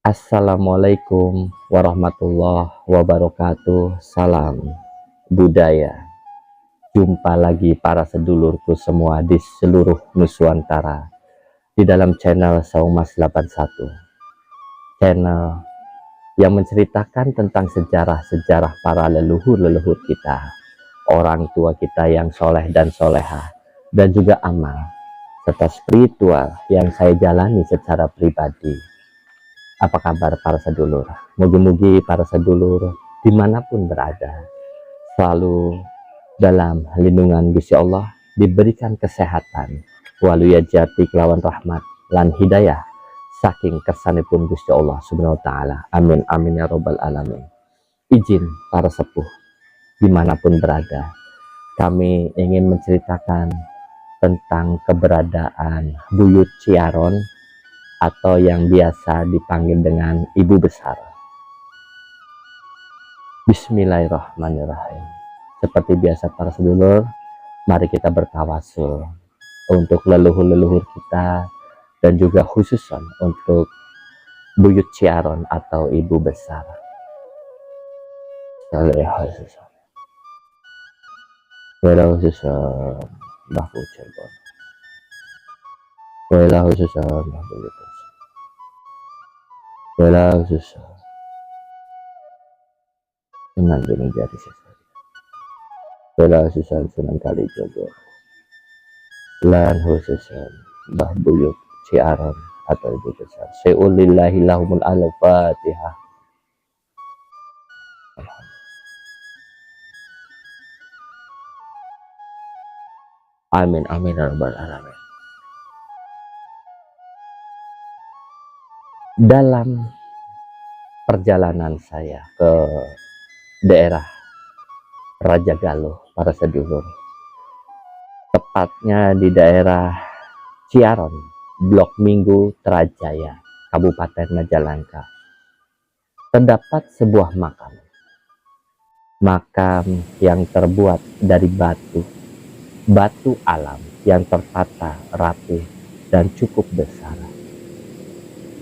Assalamualaikum warahmatullahi wabarakatuh. Salam budaya. Jumpa lagi para sedulurku semua di seluruh Nusantara di dalam channel Saumas 81, channel yang menceritakan tentang sejarah-sejarah para leluhur-leluhur kita, orang tua kita yang soleh dan soleha, dan juga amal serta spiritual yang saya jalani secara pribadi. Apa kabar para sedulur? Mugi-mugi para sedulur dimanapun berada selalu dalam lindungan Gusti Allah, diberikan kesehatan, waliyajati kelawan rahmat lan hidayah saking kersanipun Gusti Allah Subhanahu wa taala. Amin amin ya robbal alamin. Izin para sepuh dimanapun berada, kami ingin menceritakan tentang keberadaan Buyut Ciaron atau yang biasa dipanggil dengan Ibu Besar. Bismillahirrahmanirrahim. Seperti biasa para sedulur, mari kita bertawasul untuk leluhur-leluhur kita dan juga khususan untuk Buyut Ciaron atau Ibu Besar. Wela khususan Mbah Cirebon. Wela khususan Mbah Buyut. Wela khususan Sunan Gunung Jati Sesari. Wela khususan Sunan Kalijogo. Lan khususan Mbah Buyut Ciaron atau Ibu Besar. Seulillahi lahumul al-Fatihah. Amin amin ya rabbal alamin. Dalam perjalanan saya ke daerah Raja Galuh para sedulur, tepatnya di daerah Ciaron, Blok Minggu, Trajaya, Kabupaten Majalengka, terdapat sebuah makam yang terbuat dari batu alam yang tertata rapi dan cukup besar.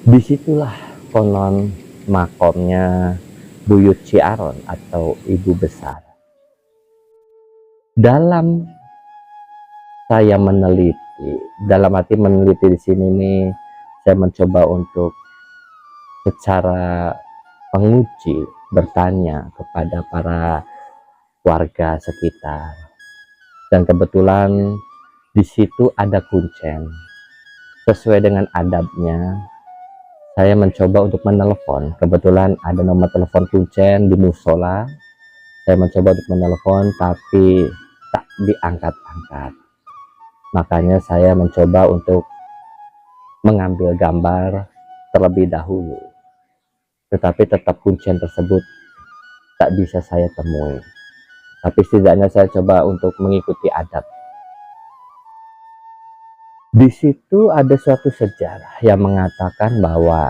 Disitulah konon makamnya Buyut Ciaron atau Ibu Besar. Dalam saya meneliti, dalam arti meneliti di sini nih, saya mencoba untuk secara penguji bertanya kepada para warga sekitar, dan kebetulan di situ ada kuncen. Sesuai dengan adabnya, saya mencoba untuk menelepon. Kebetulan ada nomor telepon kuncen di musola. Saya mencoba untuk menelepon tapi tak diangkat-angkat. Makanya saya mencoba untuk mengambil gambar terlebih dahulu. Tetapi tetap kuncen tersebut tak bisa saya temui. Tapi setidaknya saya coba untuk mengikuti adab. Di situ ada suatu sejarah yang mengatakan bahwa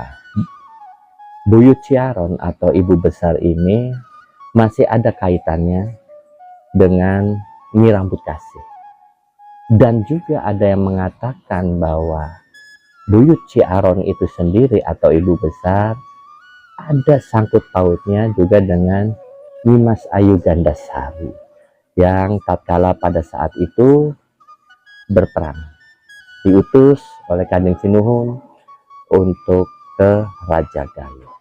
Buyut Ciaron atau Ibu Besar ini masih ada kaitannya dengan Nyi Rambut Kasih. Dan juga ada yang mengatakan bahwa Buyut Ciaron itu sendiri atau Ibu Besar ada sangkut pautnya juga dengan Nimas Ayu Gandasari yang tatkala pada saat itu berperang, diutus oleh Kanjeng Sinuhun untuk ke Raja Galuh.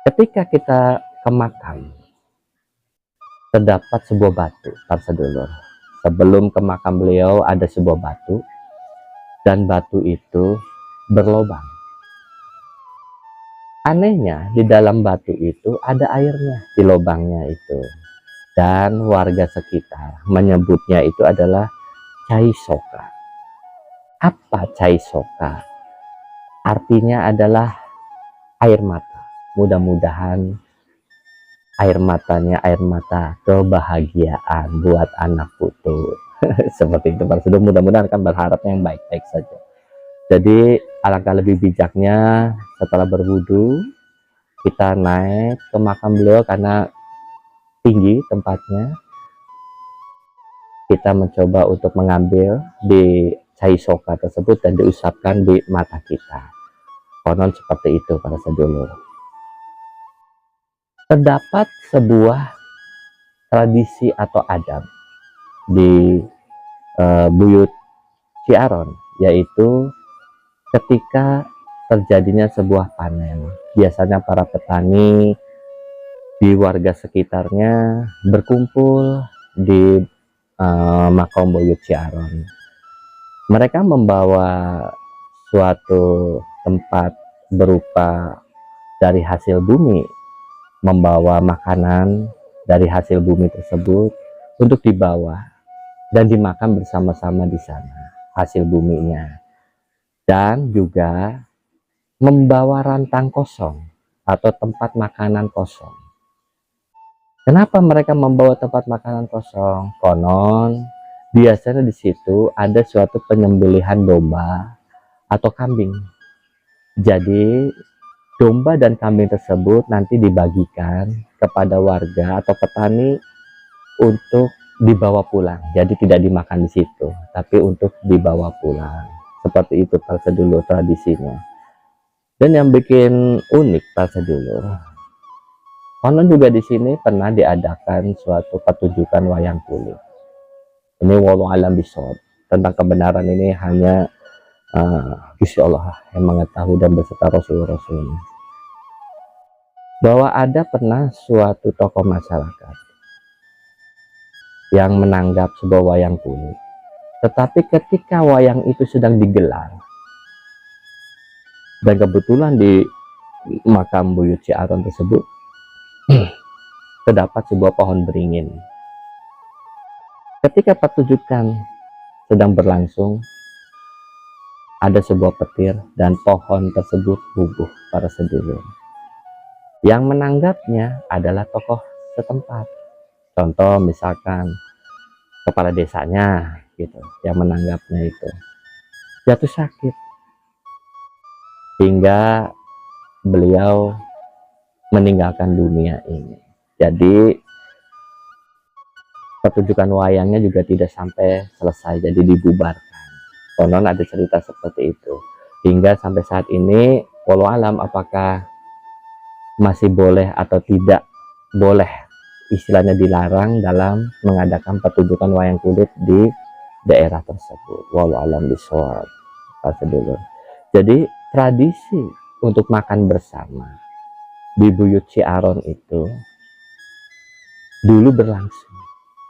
Ketika kita ke makam, terdapat sebuah batu para sedulur. Sebelum ke makam beliau ada sebuah batu, dan batu itu berlobang. Anehnya di dalam batu itu ada airnya di lubangnya itu, dan warga sekitar menyebutnya itu adalah Cai Soka. Apa Cai Soka? Artinya adalah air mata. Mudah-mudahan air matanya air mata kebahagiaan buat anak putu. Seperti itu Pak Sedulur, mudah-mudahan kan berharapnya yang baik-baik saja. Jadi alangkah lebih bijaknya setelah berwudu kita naik ke makam beliau karena tinggi tempatnya. Kita mencoba untuk mengambil di cai soka tersebut dan diusapkan di mata kita. Konon seperti itu para sedulur. Terdapat sebuah tradisi atau adab di Buyut Ciaron, yaitu ketika terjadinya sebuah panen, biasanya para petani di warga sekitarnya berkumpul di makam Buyut Ciaron. Mereka membawa suatu tempat berupa dari hasil bumi, membawa makanan dari hasil bumi tersebut untuk dibawa dan dimakan bersama-sama di sana hasil buminya, dan juga membawa rantang kosong atau tempat makanan kosong. Kenapa mereka membawa tempat makanan kosong? Konon biasanya di situ ada suatu penyembelihan domba atau kambing. Jadi domba dan kambing tersebut nanti dibagikan kepada warga atau petani untuk dibawa pulang. Jadi tidak dimakan di situ, tapi untuk dibawa pulang. Seperti itu Pak Sedulur tradisinya. Dan yang bikin unik Pak Sedulur, konon juga di sini pernah diadakan suatu pertunjukan wayang kulit. Ini walau alam bisawab. Tentang kebenaran ini hanya Gusti Allah yang mengetahui dan beserta Rasul-Rasulnya. Bahwa ada pernah suatu tokoh masyarakat yang menanggap sebuah wayang kulit. Tetapi ketika wayang itu sedang digelar, dan kebetulan di makam Buyut Ciaron tersebut terdapat sebuah pohon beringin. Ketika pertunjukan sedang berlangsung, ada sebuah petir dan pohon tersebut rubuh para sedulur. Yang menanggapnya adalah tokoh setempat. Contoh misalkan kepala desanya gitu, yang menanggapnya itu jatuh sakit hingga beliau meninggalkan dunia ini. Jadi pertunjukan wayangnya juga tidak sampai selesai, jadi dibubarkan. Konon ada cerita seperti itu. Hingga sampai saat ini walau alam apakah masih boleh atau tidak boleh, istilahnya dilarang dalam mengadakan pertunjukan wayang kulit di daerah tersebut. Walau alam bisawab Pak Sedulur. Jadi tradisi untuk makan bersama di Buyut Ciaron itu dulu berlangsung,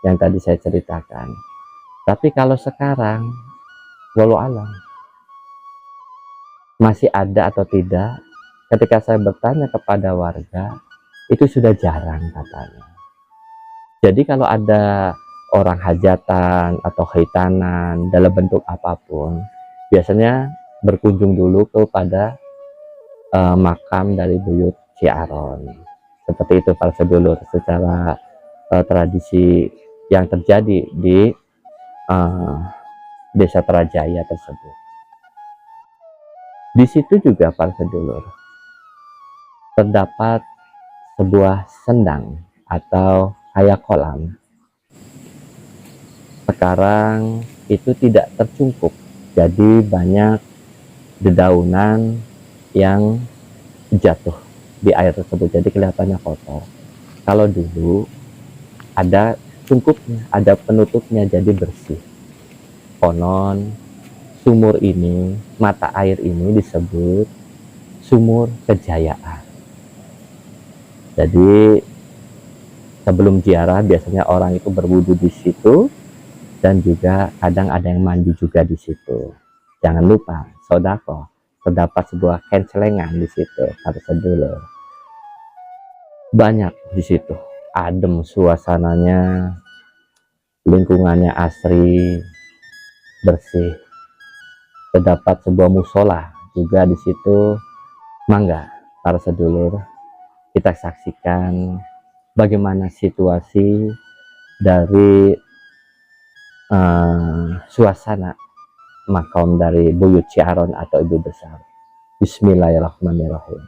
yang tadi saya ceritakan. Tapi kalau sekarang walau alam masih ada atau tidak, ketika saya bertanya kepada warga, itu sudah jarang katanya. Jadi kalau ada orang hajatan atau khitanan dalam bentuk apapun, biasanya berkunjung dulu kepada makam dari Buyut Ciaron. Seperti itu para sedulur, secara tradisi yang terjadi di Desa Terajaya tersebut. Di situ juga para sedulur terdapat sebuah sendang atau kayak kolam. Sekarang itu tidak tercungkup, jadi banyak dedaunan yang jatuh di air tersebut, jadi kelihatannya kotor. Kalau dulu ada cungkupnya, ada penutupnya, jadi bersih. Konon sumur ini, mata air ini disebut sumur kejayaan. Jadi sebelum ziarah biasanya orang itu berwudu di situ, dan juga kadang ada yang mandi juga di situ. Jangan lupa sodako, terdapat sebuah kencelengan di situ para sedulur. Banyak di situ, adem suasananya, lingkungannya asri, bersih. Terdapat sebuah musola juga di situ, mangga para sedulur, kita saksikan bagaimana situasi dari suasana makam dari Buyut Ciaron atau Ibu Besar. Bismillahirrahmanirrahim.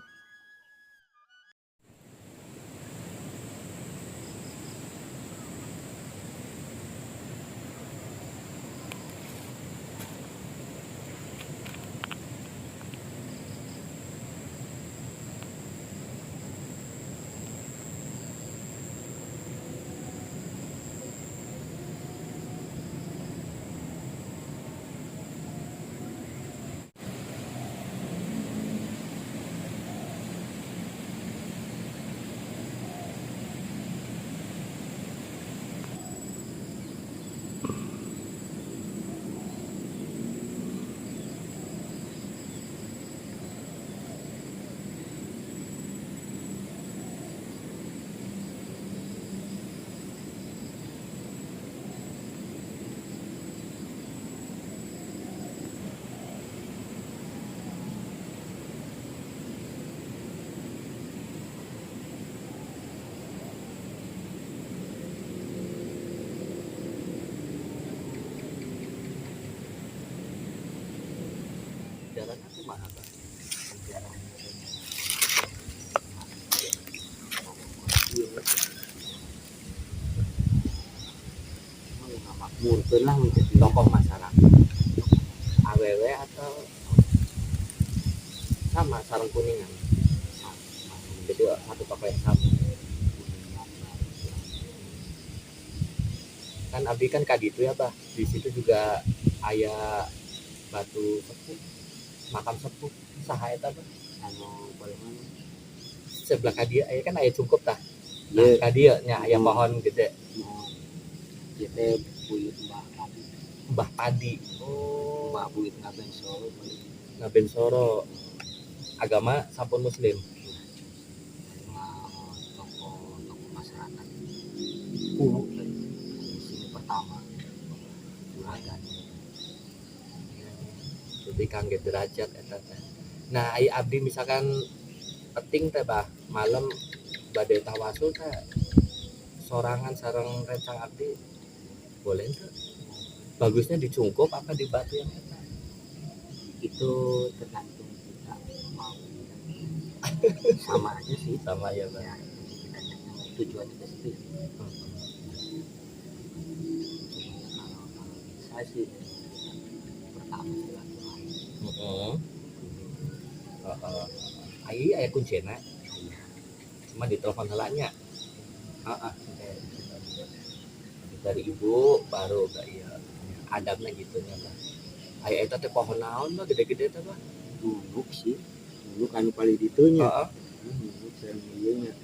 Jalannya kemana, Pak? Makmur lah menjadi Tokoh masyarakat AWW atau sama sarung kuningan, jadi satu tokoh yang sama. Kan abdi kan kaditu ya, Bah. Di situ juga aya batu sepuh, makam sepuh saha eta, Bah? anu bagaimana Sebelah kadia aya kan aya cungkup tah. Nah, Iya. kadia nya aya pohon gede, kita buyut Mbah Padi. mbak buyut ngaben solo Ngaben Soro. Agama sampun muslim. tokoh masyarakat kuno sini pertama juragan Jadi kangge derajat eta teh. Nah, ai abdi misalkan penting teh, Bah, malam badai tawasul teh sorangan sareng rencang abdi boleh enggak? Bagusnya dicungkup apa di batu yang eta? itu tergantung kita mau sama aja sih Sama ya, Bah. ya tujuan kita sih kalau saya sih pertama silaturahmi Ai aya kuncina. Cuma ditelepon heula nya. Dari ibu baru ke iya adabnya gitu nya, Bah. Aya eta teh pohon naon, Bah, gede-gede teh, Bah? duduk sih duduk anu paling ditunya Heeh. duduk saya milianya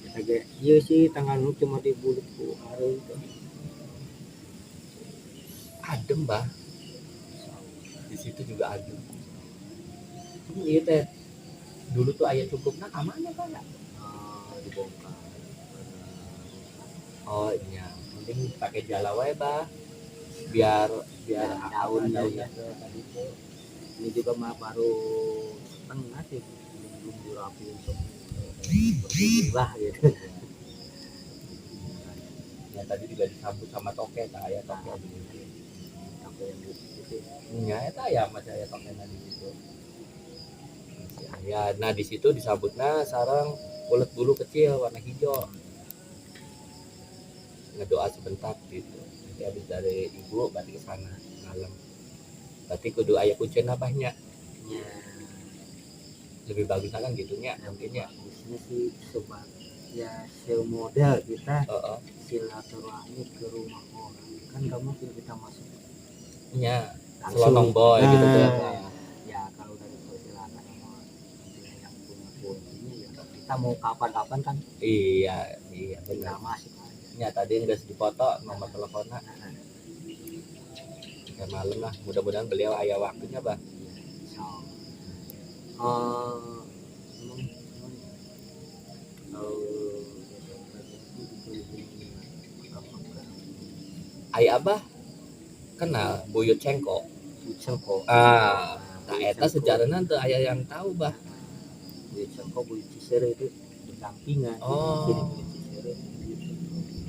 kita ge iya sih tanggal nu cuma di bulut ku hari itu Adem, Bah. Di situ juga adem. Iya teh. Dulu tuh aya cukupna ka mana, Pak, ya? dibongkar Oh iya, mending pakai jala wae, Bah. Biar biar daun daunnya ya tadi tuh ini juga mah baru setengah sih belum dirapi untuk berbunyi lah gitu ya tadi juga disambut sama toke, tak aya toke di situ. sampai yang di situ Nya eta aya masih aya tokena di situ. Ya, nah di situ disambutna sarang ulet bulu kecil warna hijau. Ngedoa sebentar gitu. Nanti habis dari ibu berarti ke sana malam. Berarti kudu aya kuncen abahnya. ya Lebih bagus kan gitunya mungkinnya. bagusnya sih coba ya semodel kita Heeh. silaturahmi ke rumah orang kan gak mungkin kita masuk Nya langsung selonong boy gitu tuh. ya kalau dari persilakan sama yang punya kuncinya ya kita mau kapan-kapan kan Iya, iya benar. tinggal masuk aja Ya tadi nggak dipoto nomor teleponnya. Ya malam lah, mudah-mudahan beliau aya waktunya, Bah. so Ai Abah kenal Buyut Cengko. Cengko Nah eta sejarahnya teu aya yang tahu, Bah. Buyut Cengko, Buyut Cisere itu berdampingan. Oh. Sini Buyut Cisere.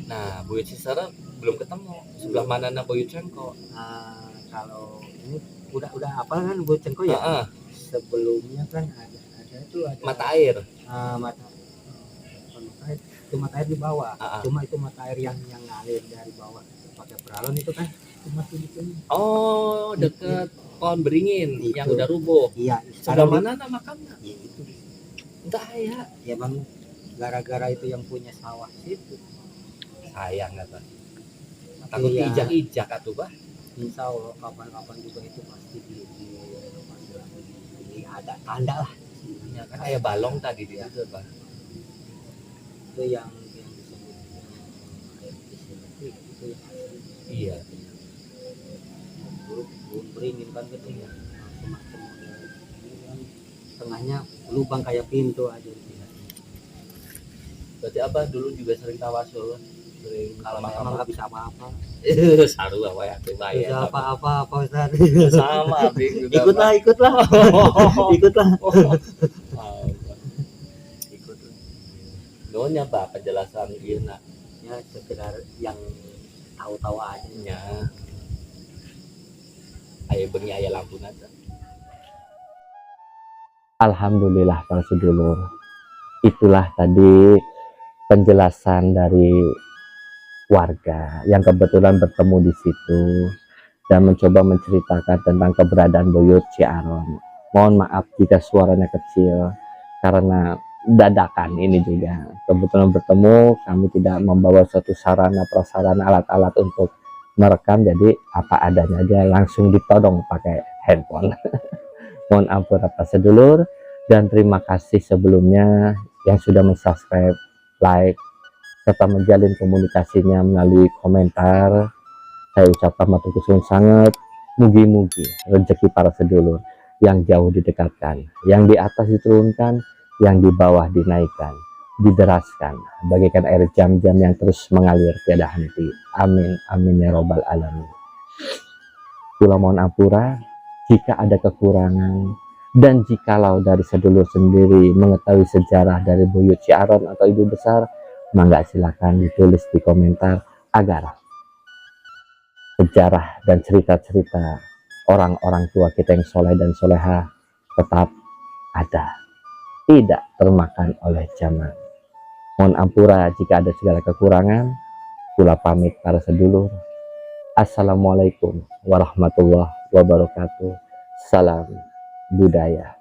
Nah, Buyut Cisere belum ketemu. Sebelah mana Buyut Cengko? Kalau ini udah apa kan Buyut Cengko ya? Heeh. Sebelumnya kan ada tuh ada Mata air. mata air, itu mata air di bawah. Cuma itu mata air yang ngalir dari bawah pakai peralon itu kan itu masih di sini. Oh, deket pohon beringin Itu. yang udah rubuh. Iya. Sebelah mana makamnya? Ya, itu. Entah ya. Ya bang, gara-gara itu yang punya sawah situ. Sayang kata. Tapi Takut ya, ijak-ijak atuh bah. insya Allah kapan-kapan juga itu pasti renovasi lagi. Ini ada tanda lah. Ya kan kayak balong tadi dia itu bah. Itu yang disebut air kisir itu yang asli. Iya. Belum beringin kan gitu ya. Semacam model ini kan tengahnya lubang kayak pintu aja. Berarti apa dulu juga sering tawasul, sering Kalau memang nggak bisa apa-apa. Saru apa ya tuh Bisa bayar. apa-apa Ustaz. Sama Bing juga. Ikutlah. Ikutlah. Ikutlah. Doanya Pak penjelasan ieu na Ya sekedar yang tahu-tahu aja. nya. Aya bengi aya lampu nata. Alhamdulillah para sedulur, itulah tadi penjelasan dari warga yang kebetulan bertemu di situ dan mencoba menceritakan tentang keberadaan Buyut Ciaron. Mohon maaf jika suaranya kecil karena dadakan ini juga. Kebetulan bertemu, kami tidak membawa suatu sarana prasarana alat-alat untuk merekam, jadi apa adanya aja langsung ditodong pakai handphone. Mohon ampun para sedulur dan terima kasih sebelumnya yang sudah mensubscribe, like, serta menjalin komunikasinya melalui komentar. Saya ucapkan matur suwun sangat, mugi-mugi rezeki para sedulur yang jauh didekatkan, yang di atas diturunkan, yang di bawah dinaikkan, dideraskan bagaikan air jam-jam yang terus mengalir tiada henti. Amin amin ya robbal alamin. Kula mohon ampura jika ada kekurangan, dan jikalau dari sedulur sendiri mengetahui sejarah dari Buyut Ciaron atau ibu besar, mangga silakan ditulis di komentar agar sejarah dan cerita-cerita orang-orang tua kita yang soleh dan soleha tetap ada, tidak termakan oleh zaman. Mohon ampura jika ada segala kekurangan. Kula pamit para sedulur. Assalamualaikum warahmatullahi wabarakatuh. Salam budaya.